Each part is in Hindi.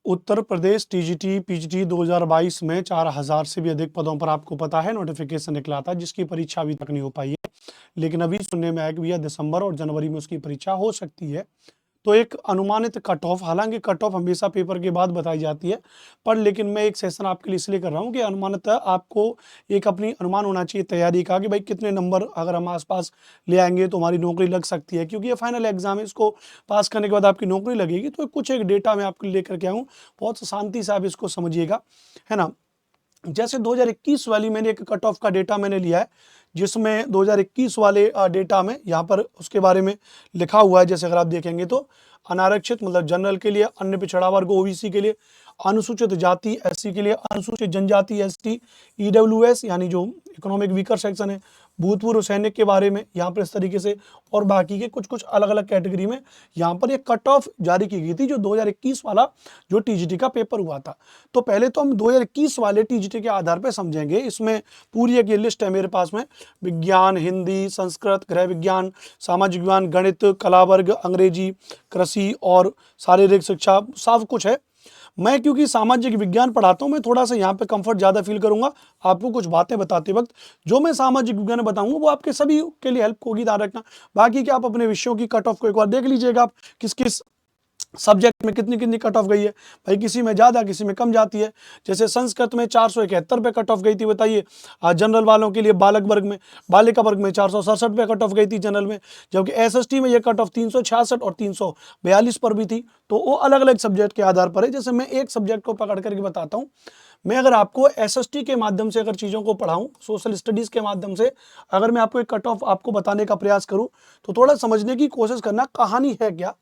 उत्तर प्रदेश टीजीटी पीजीटी 2022 में 4000 से भी अधिक पदों पर आपको पता है नोटिफिकेशन निकला था, जिसकी परीक्षा अभी तक नहीं हो पाई है। लेकिन अभी सुनने में आया कि भैया दिसंबर और जनवरी में उसकी परीक्षा हो सकती है। तो एक अनुमानित कट ऑफ, हालांकि कट ऑफ हमेशा पेपर के बाद बताई जाती है, पर लेकिन मैं एक सेशन आपके लिए इसलिए कर रहा हूं कि अनुमानित आपको एक अपनी अनुमान होना चाहिए तैयारी का कि भाई कितने नंबर अगर हम आसपास ले आएंगे तो हमारी नौकरी लग सकती है, क्योंकि ये फाइनल एग्जाम है, इसको पास करने के बाद आपकी नौकरी लगेगी। तो कुछ एक डेटा मैं आपके लिए लेकर के आऊँ, बहुत शांति से आप इसको समझिएगा, है ना। जैसे 2021 वाली मैंने एक कट ऑफ का डेटा मैंने लिया है, जिसमें 2021 वाले डेटा में यहाँ पर उसके बारे में लिखा हुआ है। जैसे अगर आप देखेंगे तो अनारक्षित मतलब जनरल के लिए, अन्य पिछड़ा वर्ग ओबीसी के लिए, अनुसूचित जाति एससी के लिए, अनुसूचित जनजाति एसटी, ईडब्ल्यूएस यानी जो इकोनॉमिक वीकर सेक्शन है, भूतपूर्व सैनिक के बारे में यहाँ पर इस तरीके से, और बाकी के कुछ कुछ अलग अलग कैटेगरी में यहाँ पर ये कट ऑफ जारी की गई थी, जो 2021 वाला जो टीजीटी का पेपर हुआ था। तो पहले तो हम 2021 वाले टीजीटी के आधार पर समझेंगे। इसमें पूरी एक ये लिस्ट है मेरे पास में, विज्ञान, हिंदी, संस्कृत, गृह विज्ञान, सामाजिक विज्ञान, गणित, कला वर्ग, अंग्रेजी, कृषि और शारीरिक शिक्षा, सब कुछ है। मैं क्योंकि सामाजिक विज्ञान पढ़ाता हूं, मैं थोड़ा सा यहाँ पे कंफर्ट ज़्यादा फील करूंगा आपको कुछ बातें बताते वक्त। जो मैं सामाजिक विज्ञान में बताऊंगा वो आपके सभी के लिए हेल्प होगी, ध्यान रखना। बाकी क्या आप अपने विषयों की कट ऑफ को एक बार देख लीजिएगा, आप किस किस सब्जेक्ट में कितनी कितनी कट ऑफ गई है। भाई किसी में ज़्यादा, किसी में कम जाती है। जैसे संस्कृत में 471 पे कट ऑफ गई थी, बताइए। जनरल वालों के लिए बालक वर्ग में, बालिका वर्ग में 467 पे कट ऑफ गई थी जनरल में, जबकि एसएसटी में ये कट ऑफ 366 और 342 पर भी थी। तो वो अलग अलग सब्जेक्ट के आधार पर है। जैसे मैं एक सब्जेक्ट को पकड़ करके बताता हूँ। मैं अगर आपको एसएसटी के माध्यम से अगर चीज़ों को पढ़ाऊँ, सोशल स्टडीज़ के माध्यम से अगर मैं आपको एक कट ऑफ आपको बताने का प्रयास करूँ, तो थोड़ा समझने की कोशिश करना कहानी है क्या।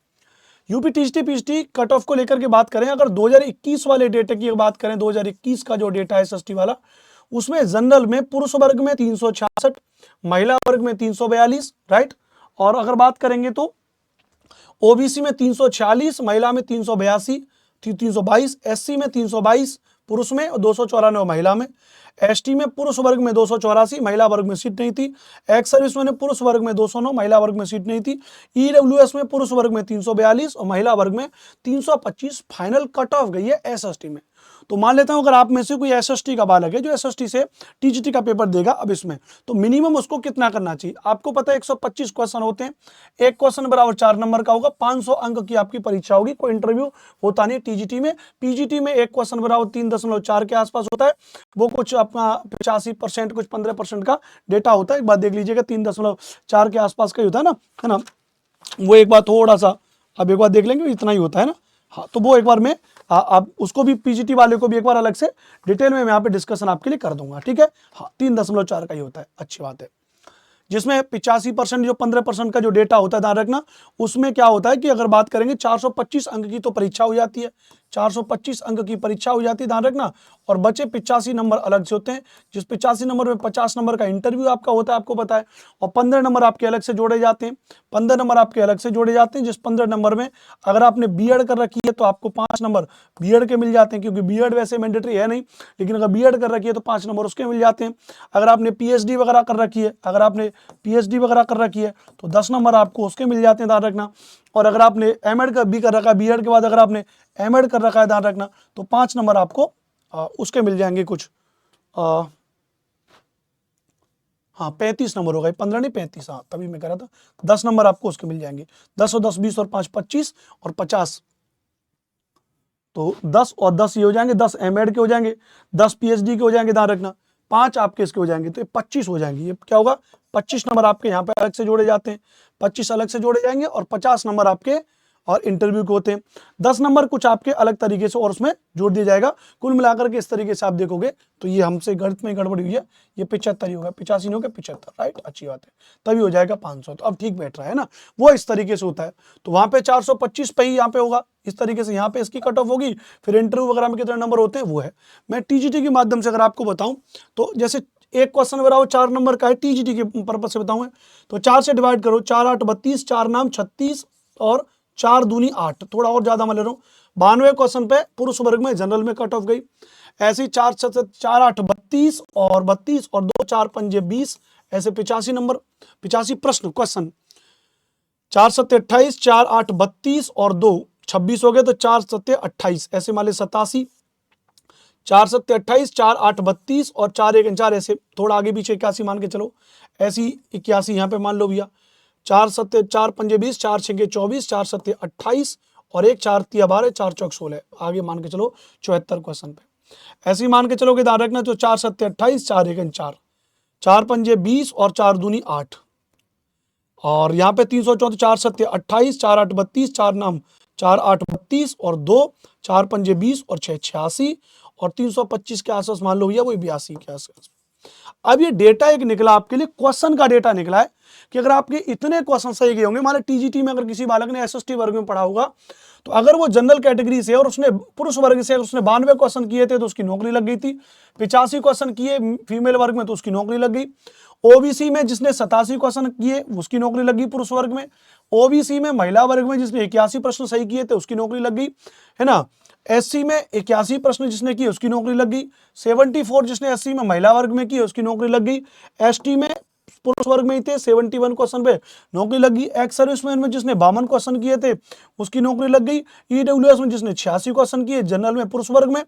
UP TGT PGT cut off को लेकर के बात करें, अगर 2021 वाले डेटा की बात करें, 2021 का जो डेटा है एसएसटी वाला, उसमें जनरल में पुरुष वर्ग में 366, महिला वर्ग में 342, राइट। और अगर बात करेंगे तो ओबीसी में 346, महिला में 382, 322, एससी में 322 पुरुष में और 294 महिला में, एसटी में पुरुष वर्ग में 284, महिला वर्ग में सीट नहीं थी, एक्स सर्विसमैन में पुरुष वर्ग में 209, महिला वर्ग में सीट नहीं थी, ईडब्ल्यूएस में पुरुष वर्ग में 342 और महिला वर्ग में 325 फाइनल कट ऑफ गई है एसएसटी में। तो मान लेता हूं अगर आप में से कोई एसएसटी का बालक है जो एसएसटी से टीजीटी का पेपर देगा अब इसमें, तो मिनिमम उसको कितना करना चाहिए। आपको पता है 125 क्वेश्चन होते हैं, एक क्वेश्चन बराबर 4 नंबर का होगा, 500 अंक की आपकी परीक्षा होगी, कोई इंटरव्यू होता नहीं टीजीटी में। पीजीटी में एक क्वेश्चन बराबर 3.4 के आसपास होता है, वो कुछ अपना 85% कुछ 15% का डेटा होता है। एक बात देख लीजिएगा, 3.4 के आसपास का ही होता है ना। वो एक बार थोड़ा सा अब एक बार देख लेंगे, इतना ही होता है ना। हाँ, तो वो एक बार मैं आप उसको भी पीजीटी वाले को भी एक बार अलग से डिटेल में मैं यहाँ पे डिस्कशन आपके लिए कर दूंगा, ठीक है। हाँ, 3.4 का ही होता है, अच्छी बात है। जिसमें 85% जो 15% का जो डेटा होता है, ध्यान रखना। उसमें क्या होता है कि अगर बात करेंगे 425 अंक की तो परीक्षा हो जाती है, 425 अंक की परीक्षा हो जाती है, ध्यान रखना। और बचे 85 नंबर अलग से होते हैं, जिस 85 नंबर में 50 नंबर का इंटरव्यू आपका होता है, आपको पता है। और 15 नंबर आपके अलग से जोड़े जाते हैं, 15 नंबर आपके अलग से जोड़े जाते हैं। जिस 15 नंबर में अगर आपने बीएड कर रखी है तो आपको 5 नंबर बीएड के मिल जाते हैं, क्योंकि बीएड वैसे मैंडेटरी है नहीं, लेकिन अगर बीएड कर रखी है तो 5 नंबर उसके मिल जाते हैं। अगर आपने पीएचडी वगैरह कर रखी है, अगर आपने पीएचडी वगैरह कर रखी है तो 10 नंबर आपको उसके मिल जाते हैं, ध्यान रखना। और अगर आपने एमएड का भी कर रखा है, बीएड के बाद अगर आपने एमएड कर रखा है, ध्यान रखना, तो 5 नंबर आपको उसके मिल जाएंगे कुछ हाँ 35 नंबर होगा, 15 नहीं 35, हाँ तभी मैं कह रहा था 10 नंबर आपको उसके मिल जाएंगे। 10 और 10 20 और 5 25 और 50, तो 10 और 10 ये हो जाएंगे, 10 एमएड के हो जाएंगे, 10 पीएचडी के हो जाएंगे, ध्यान रखना। 5 आपके इसके हो जाएंगे, तो ये 25 हो जाएंगे। ये क्या होगा, 25 नंबर आपके यहाँ पे अलग से जोड़े जाते हैं, 25 अलग से जोड़े जाएंगे और 50 नंबर आपके और इंटरव्यू के होते हैं। 10 नंबर कुछ आपके अलग तरीके से और उसमें जोड़ दिया जाएगा। कुल मिलाकर के इस तरीके से आप देखोगे तो ये हमसे गणित में गड़बड़ी हुई है, ये 75 ही होगा, 85 नहीं होगा 75, राइट, अच्छी बात है, तभी हो जाएगा 500। तो अब ठीक बैठ रहा है ना, वो इस तरीके से होता है। तो वहां पे 425 पे ही यहाँ पे होगा, इस तरीके से यहाँ पे इसकी कट ऑफ होगी। फिर इंटरव्यू वगैरह में कितने नंबर होते हैं वो है। मैं टीजीटी के माध्यम से अगर आपको बताऊं तो जैसे एक क्वेश्चन बराबर 4 नंबर का है, टीजीटी के पर्पज से बताऊं तो 4 से डिवाइड करो, 4 8 32, 4 नाम 36 और 4 दूनी 8, थोड़ा और ज्यादा मैं ले रहा हूँ। 92 क्वेश्चन पे पुरुष वर्ग में जनरल में कट ऑफ गई। ऐसे ही 4 8 32 और 2 4 5 20, ऐसे 85 नंबर, 85 प्रश्न क्वेश्चन। 4 7 28, 4 8 32 और 2 26 हो गए तो 4 सत्ते 28, ऐसे मान ले 87, 4 सत्ते 28, 4 8 32 और 4 1 4, ऐसे थोड़ा आगे पीछे 81 मान के चलो, ऐसी 81 यहाँ पे मान लो भैया। 4 सत्ते 4 पंजे 20, 4 छक्के 24, 4 सत्ते 28 और 1 4 तिया 12, 4 चौक 16, आगे मान के चलो 74 क्वेश्चन पे। ऐसे ही मान के चलोगे ध्यान रखना, तो 4 सत्ते 28, 4 1 4, 4 पंजे 20 और 4 दूनी 8, और यहाँ पे 314, 4 सत्ते 28, 4 8 32, 4 नाम 4 8 32 और 2, 4 पंजे 20 और 6 86 और 325 के आसपास मान लो भैया, वही 82 के आसपास। अब ये डेटा एक निकला आपके लिए, क्वेश्चन का डेटा निकला है कि अगर आपके इतने क्वेश्चन सही गए होंगे, मान टीजीटी में अगर किसी बालक ने एसएसटी वर्ग में पढ़ा होगा, तो अगर वो जनरल कैटेगरी से और उसने पुरुष वर्ग से उसने 92 क्वेश्चन किए थे तो उसकी नौकरी लग गई थी, 85 क्वेश्चन किए फीमेल वर्ग में तो उसकी नौकरी लग गई, ओबीसी में जिसने 87 क्वेश्चन किए उसकी नौकरी लग गई पुरुष वर्ग में, ओबीसी में महिला वर्ग में जिसने 81 प्रश्न सही किए थे उसकी नौकरी लग गई, है ना। एससी में 81 प्रश्न जिसने किए उसकी नौकरी लग गई, 74 जिसने एससी में महिला वर्ग में किए उसकी नौकरी लग गई, एसटी में पुरुष वर्ग में ही थे 71 क्वेश्चन पे नौकरी लग गई, एक्स सर्विसमैन में जिसने 52 क्वेश्चन किए थे उसकी नौकरी लग गई, ईडब्ल्यूएस में जिसने 86 क्वेश्चन किए जनरल में पुरुष वर्ग में,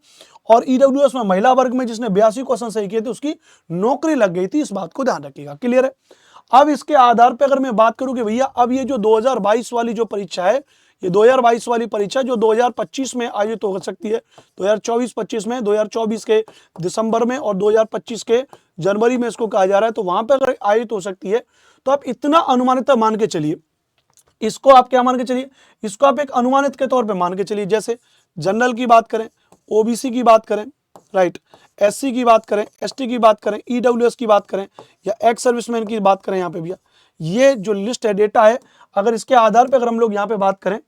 और ईडब्ल्यूएस में महिला वर्ग में जिसने 82 क्वेश्चन सही किए थे उसकी नौकरी लग गई थी। इस बात को ध्यान रखिएगा, क्लियर है। अब इसके आधार पर अगर मैं बात करूं कि भैया अब ये जो 2022 वाली जो परीक्षा है, ये 2022 वाली परीक्षा जो 2025 में आयोजित हो सकती है, 2024-25 में, 2024 के दिसंबर में और 2025 के जनवरी में इसको कहा जा रहा है, तो वहां पर अगर आयोजित हो सकती है तो आप इतना अनुमानित मान के चलिए, इसको आप क्या मान के चलिए, इसको आप एक अनुमानित के तौर पे मान के चलिए। जैसे जनरल की बात करें, ओबीसी की बात करें, राइट, एससी की बात करें, एसटी की बात करें, ईडब्ल्यूएस की बात करें या एक्स सर्विसमैन की बात करें, यहाँ पे भैया ये जो लिस्ट है, डेटा है, अगर इसके आधार पर अगर हम लोग यहाँ पे बात करें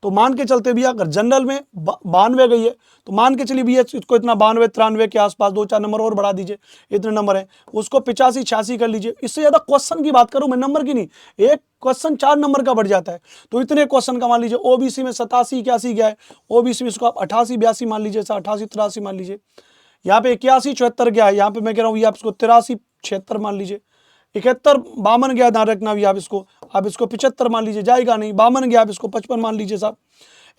तो मान के चलते भैया अगर जनरल में 92 गई है तो मान के चलिए भैया इसको इतना 92 93 के आसपास 2-4 नंबर और बढ़ा दीजिए, इतने नंबर है, उसको 85 86 कर लीजिए। इससे ज्यादा क्वेश्चन की बात करूं मैं, नंबर की नहीं, एक क्वेश्चन 4 नंबर का बढ़ जाता है, तो इतने क्वेश्चन का मान लीजिए। ओबीसी में 87 81 गया है, ओबीसी में इसको आप 88 82 मान लीजिए, 88 83 मान लीजिए, यहाँ पे 81 74 गया है, यहाँ पे मैं कह रहा हूँ आप इसको 83 76 मान लीजिए, 71 52 गया, ध्यान रखना भी आप इसको 75 मान लीजिए, जाएगा नहीं, 52 गया आप इसको 55 मान लीजिए साहब,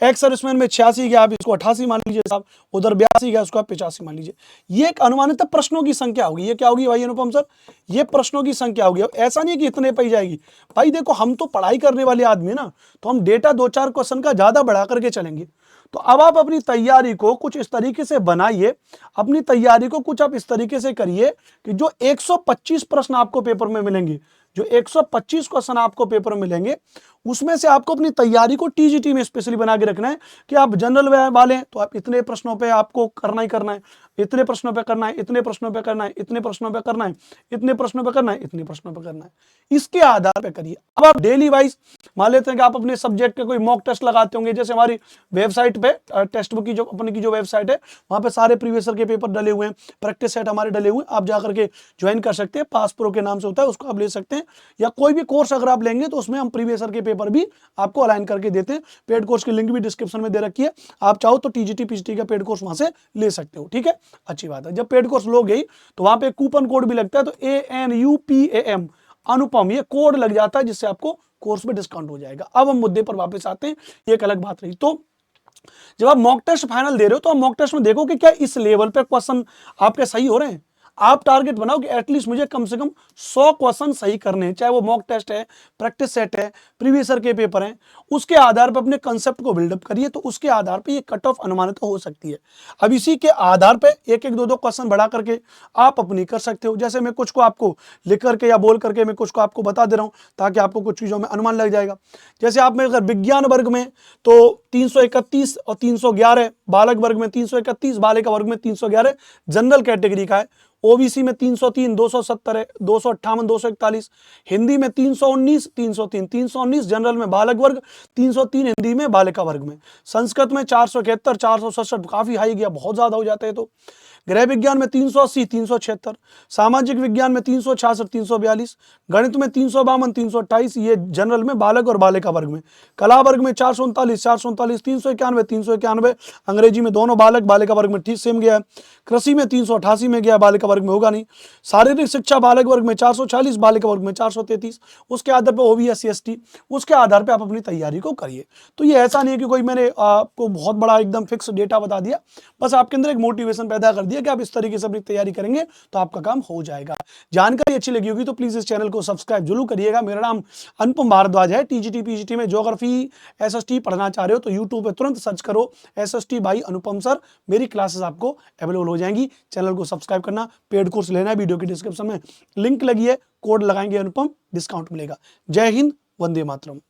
एक्स सर्विसमैन में 86 गया आप इसको 88 मान लीजिए साहब, उधर 82 गया उसको आप 85 मान लीजिए। ये एक अनुमानित प्रश्नों की संख्या होगी। ये क्या होगी भाई अनुपम सर, ये प्रश्नों की संख्या होगी। ऐसा नहीं कि इतने पे ही जाएगी भाई, देखो हम तो पढ़ाई करने वाले आदमी ना, तो हम डेटा 2-4 क्वेश्चन का ज्यादा बढ़ा करके चलेंगे। तो अब आप अपनी तैयारी को कुछ इस तरीके से बनाइए, अपनी तैयारी को कुछ आप इस तरीके से करिए कि जो 125 प्रश्न आपको पेपर में मिलेंगे, जो 125 क्वेश्चन आपको पेपर में मिलेंगे, उसमें से आपको अपनी तैयारी को टीजीटी में स्पेशली बना के रखना है कि आप जनरल वाले हैं तो आप इतने प्रश्नों पे आपको करना ही करना है, इतने प्रश्नों पे करना है, इतने प्रश्नों पे करना है, इतने प्रश्नों पे करना है, इतने प्रश्नों पे करना है, इतने प्रश्नों पे करना है, इसके आधार पे करिए। अब आप डेली वाइज मान लेते हैं कि आप अपने सब्जेक्ट के कोई मॉक टेस्ट लगाते होंगे, जैसे हमारी वेबसाइट पे टेक्स्ट बुक की जो अपनी की जो वेबसाइट है, वहां पे सारे प्रीवियस ईयर के पेपर डले हुए हैं, प्रैक्टिस सेट हमारे डले हुए हैं, आप जाकर के ज्वाइन कर सकते हैं, पास प्रो के नाम से होता है, उसको आप ले सकते हैं, या कोई भी कोर्स अगर आप लेंगे तो उसमें हम प्रीवियस ईयर के पेपर भी आपको अलाइन करके देते हैं। पेड कोर्स की लिंक भी डिस्क्रिप्शन में दे रखी है, आप चाहो तो टीजीटी पीजीटी का पेड कोर्स वहां से ले सकते हो, ठीक है, अच्छी बात है। जब पेड कोर्स लोगे ही तो वहां पे कूपन कोड भी लगता है, तो ANUPAM अनुपम ये कोड लग जाता है, जिससे आपको कोर्स में डिस्काउंट हो जाएगा। अब हम मुद्दे पर वापस आते हैं, ये एक अलग बात रही। तो जब आप मॉक टेस्ट फाइनल दे रहे हो तो आप मॉक टेस्ट में देखो कि क्या इस लेवल पे क्वेश्चन आपके सही हो रहे हैं। आप टारगेट बनाओ कि एटलीस्ट मुझे कम से कम 100 क्वेश्चन सही करने हैं, चाहे वो मॉक टेस्ट है, प्रैक्टिस सेट है, प्रीवियस ईयर के पेपर हैं, उसके आधार पर अपने कंसेप्ट को बिल्डअप करिए, तो उसके आधार पर ये कट ऑफ अनुमानित हो सकती है। अब इसी के आधार पर एक एक दो दो क्वेश्चन बढ़ा करके आप अपनी कर सकते हो। जैसे मैं कुछ को आपको लिख करके या बोल करके मैं कुछ को आपको बता दे रहा हूँ, ताकि आपको कुछ चीज़ों में अनुमान लग जाएगा। जैसे आप में अगर विज्ञान वर्ग में तो 331 और 311, बालक वर्ग में 331, बालिका वर्ग में 311 जनरल कैटेगरी का है, ओबीसी में 303, 270 है, 258, 241, हिंदी में 319, 303, 319 जनरल में बालक वर्ग, 303 हिंदी में बालिका वर्ग में, संस्कृत में 471, 467 काफी हाई गया, बहुत ज्यादा हो जाता है। तो गृह विज्ञान में 380, 376, सामाजिक विज्ञान में 366, 342, गणित में 352, 328, ये जनरल में बालक और बालिका वर्ग में। कला वर्ग में 439, 439, 391, 391, अंग्रेजी में दोनों बालक बालिका वर्ग में ठीक सेम गया है। कृषि में 388 में गया, बालिका वर्ग में होगा नहीं। शारीरिक शिक्षा बालक वर्ग में 440, बालिका वर्ग में 433। उसके आधार पर ओबीसी एसटी, उसके आधार पर आप अपनी तैयारी को करिए। तो ये ऐसा नहीं है कि कोई मैंने आपको बहुत बड़ा एकदम फिक्स डेटा बता दिया, बस आपके अंदर एक मोटिवेशन पैदा कर दिया कि आप इस तरीके से अपनी तैयारी करेंगे तो आपका काम हो जाएगा। जानकारी अच्छी लगी होगी तो प्लीज इस चैनल को सब्सक्राइब जरूर करिएगा। मेरा नाम अनुपम भारद्वाज है। टीजीटी पीजीटी में ज्योग्राफी एसएसटी पढ़ना चाह रहे हो तो यूट्यूब पे तुरंत सर्च करो एसएसटी बाई अनुपम सर, मेरी क्लासेस आपको अवेलेबल हो जाएंगी। चैनल को सब्सक्राइब करना, पेड कोर्स लेना है, वीडियो के डिस्क्रिप्शन में लिंक लगी है, कोड लगाएंगे अनुपम, डिस्काउंट मिलेगा। जय हिंद, वंदे मातरम।